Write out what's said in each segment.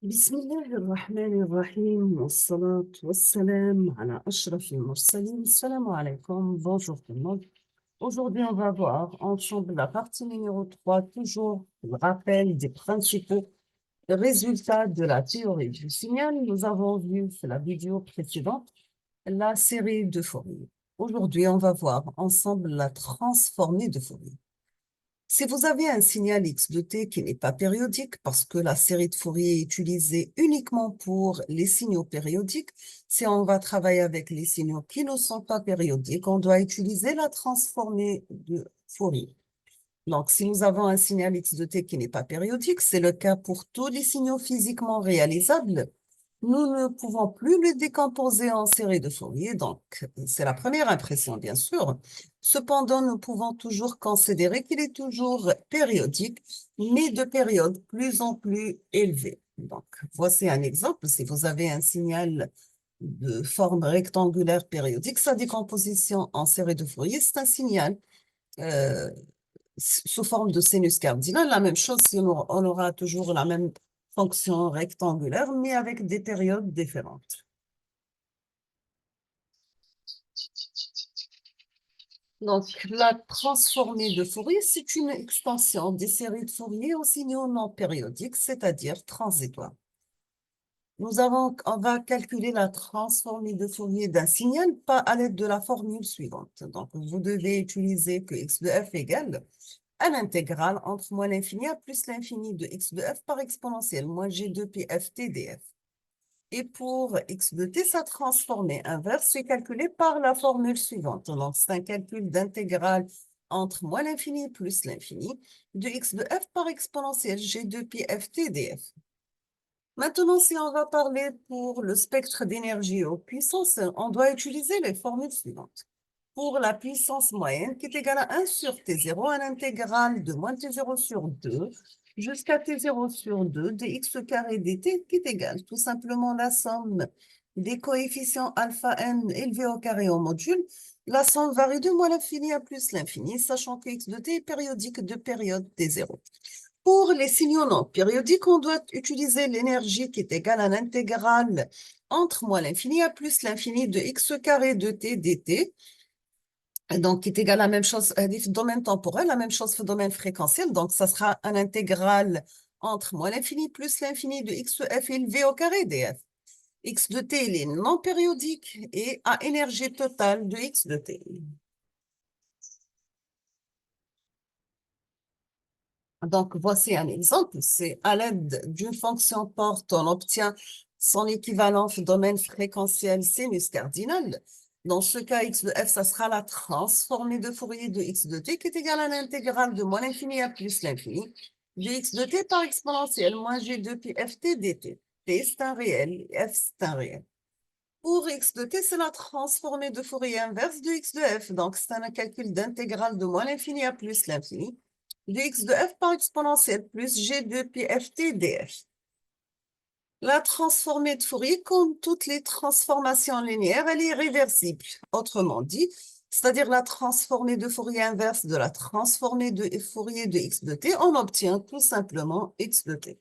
بسم الله الرحمن الرحيم والصلاة والسلام على أشرف المرسلين. Assalamu alaikum, bonjour tout le monde. Aujourd'hui, on va voir ensemble la partie numéro 3, toujours le rappel des principaux résultats de la théorie du signal. Nous avons vu sur la vidéo précédente la série de Fourier. Aujourd'hui, on va voir ensemble la transformée de Fourier. Si vous avez un signal x de t qui n'est pas périodique, parce que la série de Fourier est utilisée uniquement pour les signaux périodiques, si on va travailler avec les signaux qui ne sont pas périodiques, on doit utiliser la transformée de Fourier. Donc, si nous avons un signal x de t qui n'est pas périodique, c'est le cas pour tous les signaux physiquement réalisables, nous ne pouvons plus le décomposer en série de Fourier, donc c'est la première impression, bien sûr. Cependant, nous pouvons toujours considérer qu'il est toujours périodique, mais de période plus en plus élevée. Donc, voici un exemple. Si vous avez un signal de forme rectangulaire périodique, sa décomposition en série de Fourier, c'est un signal euh, sous forme de sinus cardinal. La même chose si on aura toujours la même fonction rectangulaire, mais avec des périodes différentes. Donc, la transformée de Fourier, c'est une extension des séries de Fourier aux signaux non périodiques, c'est-à-dire transitoires. On va calculer la transformée de Fourier d'un signal pas à l'aide de la formule suivante. Donc, vous devez utiliser que x de f égale à l'intégrale entre moins l'infini à plus l'infini de x de f par exponentielle, moins g de pi f t df. Et pour x de t, sa transformée inverse est calculée par la formule suivante. Donc, c'est un calcul d'intégrale entre moins l'infini plus l'infini de x de f par exponentielle g de pi f t df. Maintenant, si on va parler pour le spectre d'énergie aux puissances, on doit utiliser les formules suivantes. Pour la puissance moyenne, qui est égale à 1 sur T0, à l'intégrale de moins T0 sur 2 jusqu'à T0 sur 2 de x carré dt, qui est égale tout simplement la somme des coefficients alpha n élevés au carré au module. La somme varie de moins l'infini à plus l'infini, sachant que x de t est périodique de période T0. Pour les signaux non périodiques, on doit utiliser l'énergie qui est égale à l'intégrale entre moins l'infini à plus l'infini de x carré de t dt, donc qui est égal à la même chose, domaine temporel, la même chose pour domaine fréquentiel, donc ça sera un intégral entre moins l'infini plus l'infini de x f élevé au carré df. X de t, il est non périodique et à énergie totale de x de t. Donc, voici un exemple. C'est à l'aide d'une fonction porte, on obtient son équivalent domaine fréquentiel sinus cardinal. Dans ce cas, x de f, ça sera la transformée de Fourier de x de t qui est égale à l'intégrale de moins l'infini à plus l'infini de x de t par exponentielle moins g de pi f t dt. T, c'est un réel, f, c'est un réel. Pour x de t, c'est la transformée de Fourier inverse de x de f. Donc, c'est un calcul d'intégrale de moins l'infini à plus l'infini de x de f par exponentielle plus g de pi f t df. La transformée de Fourier, comme toutes les transformations linéaires, elle est réversible. Autrement dit, c'est-à-dire la transformée de Fourier inverse de la transformée de Fourier de x de t, on obtient tout simplement x de t.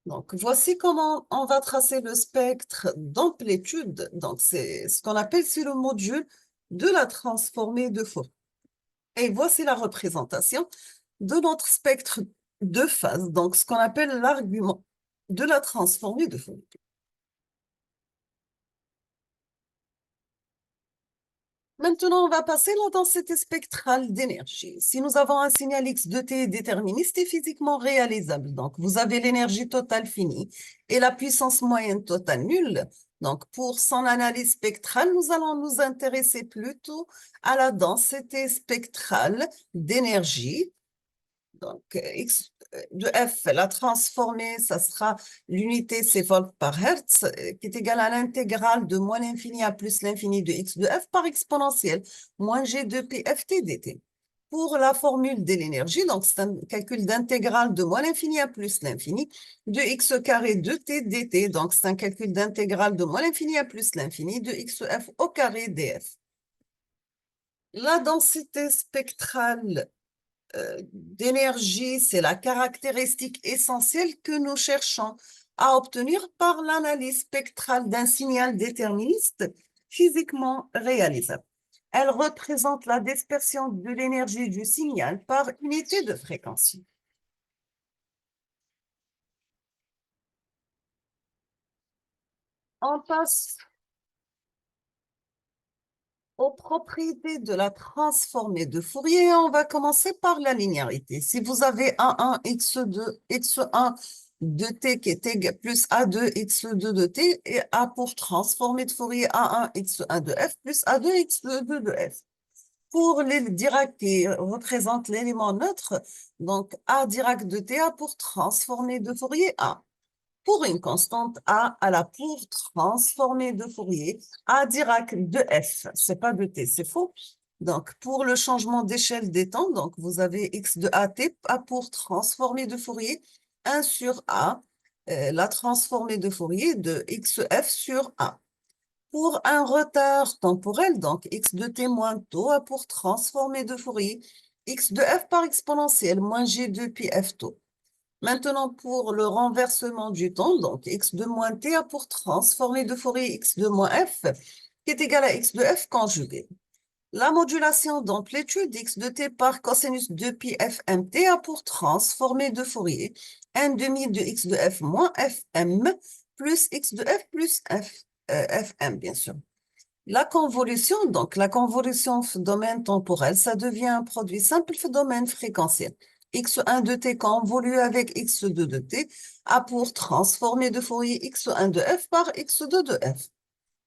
Donc, voici comment on va tracer le spectre d'amplitude. Donc, c'est ce qu'on appelle, c'est le module de la transformée de Fourier. Et voici la représentation de notre spectre de phase, donc ce qu'on appelle l'argument de la transformée de Fourier. Maintenant, on va passer la densité spectrale d'énergie. Si nous avons un signal x de t déterministe et physiquement réalisable, donc vous avez l'énergie totale finie et la puissance moyenne totale nulle, donc pour son analyse spectrale, nous allons nous intéresser plutôt à la densité spectrale d'énergie. Donc, x de f, la transformée, ça sera l'unité, c'est volts par hertz, qui est égale à l'intégrale de moins l'infini à plus l'infini de x de f par exponentielle, moins g de pi f t dt. Pour la formule de l'énergie, donc c'est un calcul d'intégrale de moins l'infini à plus l'infini de x carré de t dt. Donc, c'est un calcul d'intégrale de moins l'infini à plus l'infini de x f au carré df. La densité spectrale d'énergie, c'est la caractéristique essentielle que nous cherchons à obtenir par l'analyse spectrale d'un signal déterministe physiquement réalisable. Elle représente la dispersion de l'énergie du signal par unité de fréquence. On passe aux propriétés de la transformée de Fourier. On va commencer par la linéarité. Si vous avez A1 x2 x1 de t qui est égal plus A2 x2 de t et A pour transformer de Fourier A1 x1 de f plus A2 x2 de f. Pour les Dirac qui représentent l'élément neutre, donc A Dirac de t A pour transformer de Fourier A. Pour une constante A à la pour transformée de Fourier, A Dirac de f, c'est pas de t, c'est faux. Donc, pour le changement d'échelle des temps, donc vous avez x de at, A pour transformée de Fourier, 1 sur A, la transformée de Fourier de xf sur A. Pour un retard temporel, donc x de t moins taux, A pour transformée de Fourier, x de f par exponentielle moins g de pi f taux. Maintenant, pour le renversement du temps, donc x de moins t a pour transformer de Fourier x de moins f, qui est égal à x de f conjugué. La modulation d'amplitude x de t par cosinus de pi f mt a pour transformer de Fourier 1 demi de x de f moins fm plus x de f plus fm, bien sûr. La convolution, donc la convolution domaine temporel, ça devient un produit simple domaine fréquentiel. x1 de t convolu avec x2 de t a pour transformer de Fourier x1 de f par x2 de f.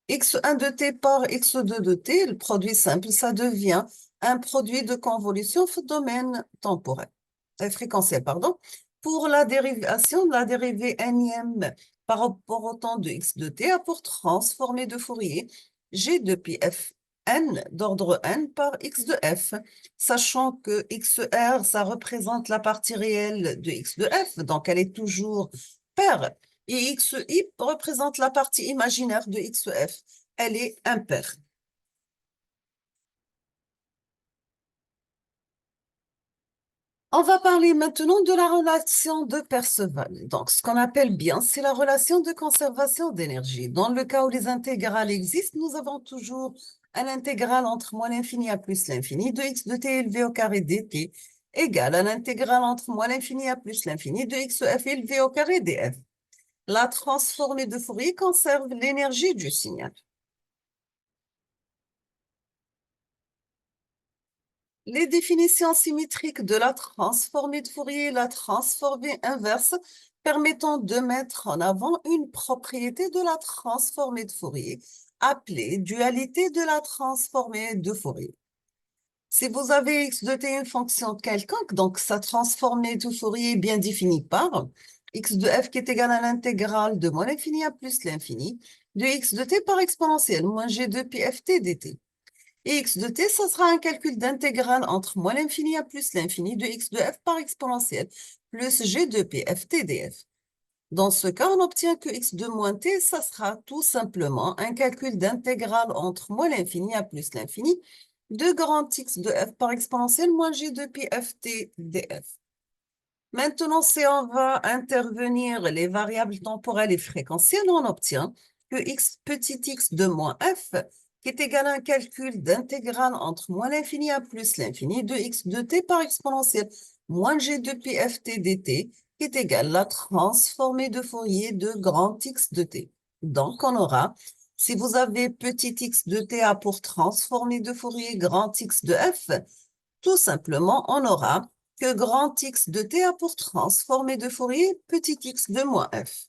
x1 de t par x2 de t, le produit simple, ça devient un produit de convolution domaine temporel, fréquentiel, pardon. Pour la dérivation, la dérivée nème par rapport au temps de x de t a pour transformer de Fourier g de pi f n d'ordre n par x de f, sachant que xr, ça représente la partie réelle de x de f, donc elle est toujours paire, et xi représente la partie imaginaire de xf, elle est impaire. On va parler maintenant de la relation de Perceval. Donc, ce qu'on appelle bien, c'est la relation de conservation d'énergie. Dans le cas où les intégrales existent, nous avons toujours un intégral entre moins l'infini à plus l'infini de x de t élevé au carré dt égale à l'intégrale entre moins l'infini à plus l'infini de x de f élevé au carré df. La transformée de Fourier conserve l'énergie du signal. Les définitions symétriques de la transformée de Fourier et la transformée inverse permettant de mettre en avant une propriété de la transformée de Fourier, appelée dualité de la transformée de Fourier. Si vous avez x de t une fonction quelconque, donc sa transformée de Fourier est bien définie par x de f qui est égal à l'intégrale de moins l'infini à plus l'infini de x de t par exponentielle moins g de pi ft dt. Et x de t, ça sera un calcul d'intégrale entre moins l'infini à plus l'infini de x de f par exponentielle plus g de p ft df. Dans ce cas, on obtient que x de moins t, ça sera tout simplement un calcul d'intégrale entre moins l'infini à plus l'infini de grand x de f par exponentielle moins g de pi ft df. Maintenant, si on va intervenir les variables temporelles et fréquentielles, on obtient que x petit x de moins f qui est égal à un calcul d'intégrale entre moins l'infini à plus l'infini de x de t par exponentielle moins g de pi ft dt qui est égal à la transformée de Fourier de grand x de t. Donc, on aura, si vous avez petit x de t a pour transformer de Fourier grand x de f, tout simplement, on aura que grand x de t a pour transformer de Fourier petit x de moins f.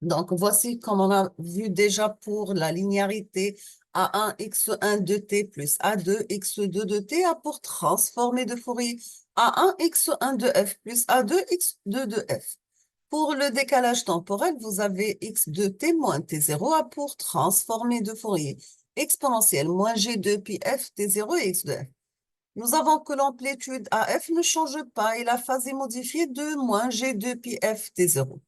Donc, voici comme on a vu déjà pour la linéarité A1 x1 de t plus A2 x2 de t a pour transformer de Fourier A1 x1 de f plus A2 x2 de f. Pour le décalage temporel, vous avez x de t moins t0 a pour transformer de Fourier exponentielle moins g2 pi f t0 et x de f. Nous avons que l'amplitude AF ne change pas et la phase est modifiée de moins g2 pi f t0.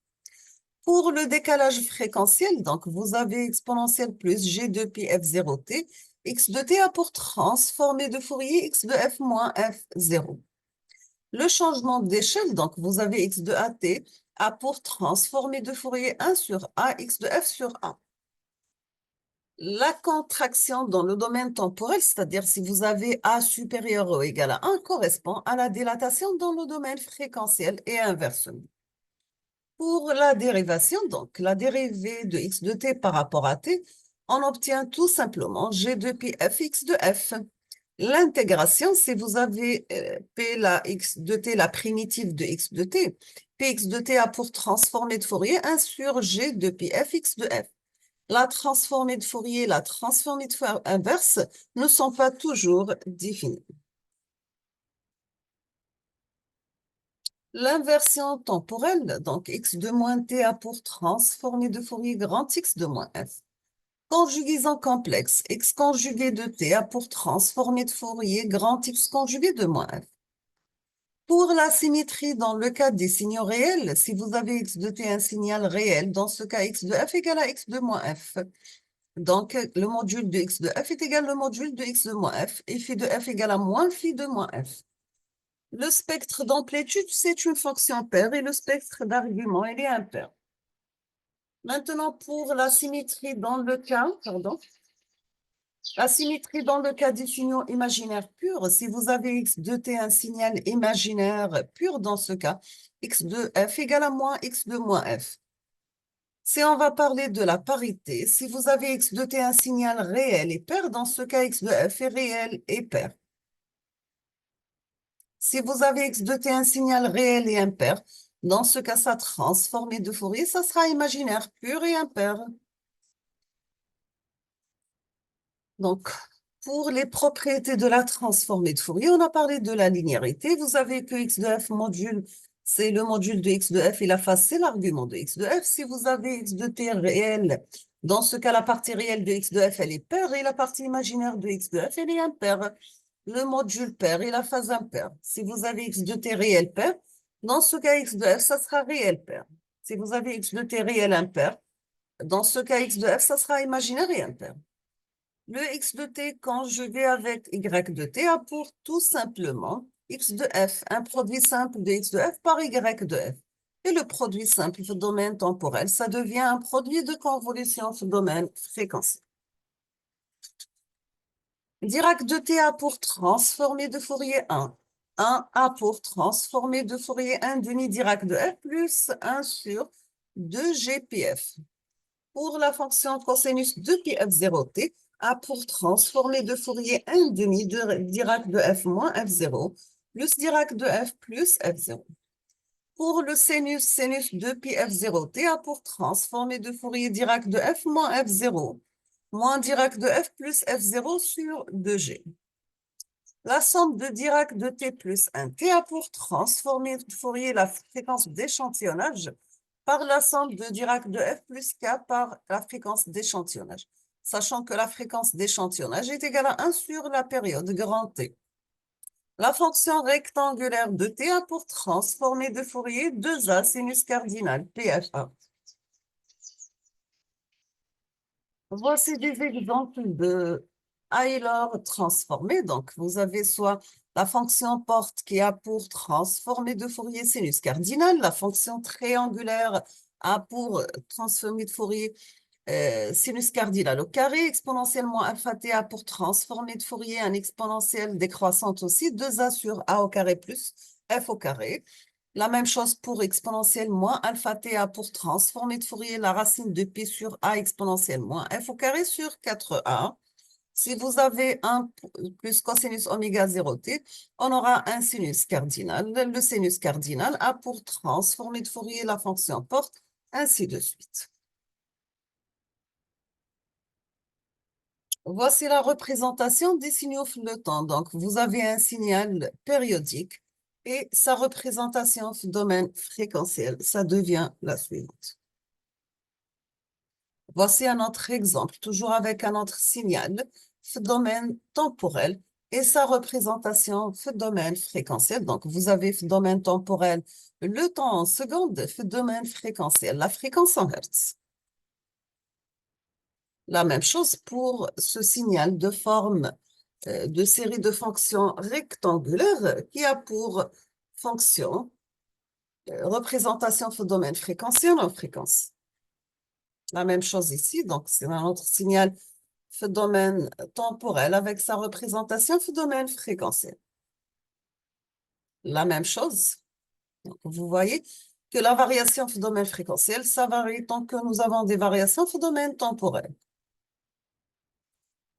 Pour le décalage fréquentiel, donc vous avez exponentielle plus g2 pi f0t x de t a pour transformée de Fourier x de f moins f0. Le changement d'échelle, donc vous avez x de at a pour transformée de Fourier 1 sur a, x de f sur a. La contraction dans le domaine temporel, c'est-à-dire si vous avez a supérieur ou égal à 1, correspond à la dilatation dans le domaine fréquentiel et inversement. Pour la dérivation, donc la dérivée de x de t par rapport à t, on obtient tout simplement g de pi fx de f. L'intégration, si vous avez p la x de t, la primitive de x de t, px de t a pour transformée de Fourier 1 sur g de pi fx de f. La transformée de Fourier, la transformée de Fourier inverse ne sont pas toujours définies. L'inversion temporelle, donc x de moins t a pour transformée de Fourier grand x de moins f. Conjugaison complexe, x conjugué de t a pour transformée de Fourier grand x conjugué de moins f. Pour la symétrie dans le cas des signaux réels, si vous avez x de t un signal réel, dans ce cas x de f égale à x de moins f. Donc, le module de x de f est égal au module de x de moins f, et phi de f égale à moins phi de moins f. Le spectre d'amplitude, c'est une fonction paire, et le spectre d'argument, il est impair. Maintenant, pour la symétrie dans le cas, la symétrie dans le cas des signaux imaginaires purs, si vous avez x de t un signal imaginaire pur, dans ce cas, x de f égale à moins x de moins f. Si on va parler de la parité, si vous avez x de t un signal réel et pair, dans ce cas, x de f est réel et pair. Si vous avez x de t un signal réel et impair, dans ce cas, sa transformée de Fourier, ça sera imaginaire pur et impair. Donc, pour les propriétés de la transformée de Fourier, on a parlé de la linéarité. Vous avez que x de f module, c'est le module de x de f et la face, c'est l'argument de x de f. Si vous avez x de t réel, dans ce cas, la partie réelle de x de f, elle est paire et la partie imaginaire de x de f, elle est impaire. Le module paire et la phase impaire. Si vous avez x de t réel paire, dans ce cas, x de f, ça sera réel paire. Si vous avez x de t réel impair, dans ce cas, x de f, ça sera imaginaire et impair. Le x de t conjugué avec y de t a pour tout simplement x de f, un produit simple de x de f par y de f. Et le produit simple de domaine temporel, ça devient un produit de convolution de domaine fréquentiel. Dirac de t a pour transformer de Fourier 1. 1 a pour transformer de Fourier 1 demi Dirac de f plus 1 sur 2gpf. Pour la fonction cosinus de pi f0t, a pour transformer de Fourier 1 demi de Dirac de f moins f0 plus Dirac de f plus f0. Pour le sinus de pi f0t, a pour transformer de Fourier Dirac de f moins f0 moins Dirac de f plus f0 sur 2g. La somme de Dirac de t plus 1t a pour transformer de Fourier la fréquence d'échantillonnage par la somme de Dirac de f plus k par la fréquence d'échantillonnage, sachant que la fréquence d'échantillonnage est égale à 1 sur la période grand T. La fonction rectangulaire de t a pour transformer de Fourier 2a sinus cardinal PFA. Voici des exemples de Euler transformé. Donc, vous avez soit la fonction porte qui a pour transformer de Fourier sinus cardinal, la fonction triangulaire a pour transformer de Fourier sinus cardinal au carré, exponentiellement alpha t a pour transformer de Fourier un exponentiel décroissante aussi, 2a sur a au carré plus f au carré. La même chose pour exponentielle moins alpha t a pour transformer de Fourier la racine de pi sur a exponentielle moins f au carré sur 4a. Si vous avez 1 plus cosinus oméga 0t, on aura un sinus cardinal. Le sinus cardinal a pour transformer de Fourier la fonction porte, ainsi de suite. Voici la représentation des signaux flottants. Donc, vous avez un signal périodique et sa représentation de domaine fréquentiel, ça devient la suivante. Voici un autre exemple, toujours avec un autre signal, domaine temporel, et sa représentation domaine fréquentiel. Donc, vous avez domaine temporel, le temps en secondes, domaine fréquentiel, la fréquence en hertz. La même chose pour ce signal de forme de série de fonctions rectangulaires qui a pour fonction représentation du domaine fréquentiel en fréquence. La même chose ici, donc c'est un autre signal du domaine temporel avec sa représentation du domaine fréquentiel. La même chose, donc vous voyez que la variation du domaine fréquentiel, ça varie tant que nous avons des variations du domaine temporel.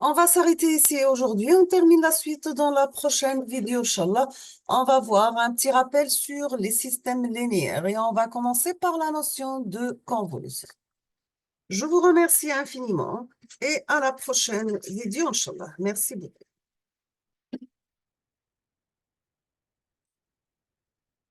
On va s'arrêter ici aujourd'hui. On termine la suite dans la prochaine vidéo, Inch'Allah. On va voir un petit rappel sur les systèmes linéaires et on va commencer par la notion de convolution. Je vous remercie infiniment et à la prochaine vidéo, Inch'Allah. Merci beaucoup.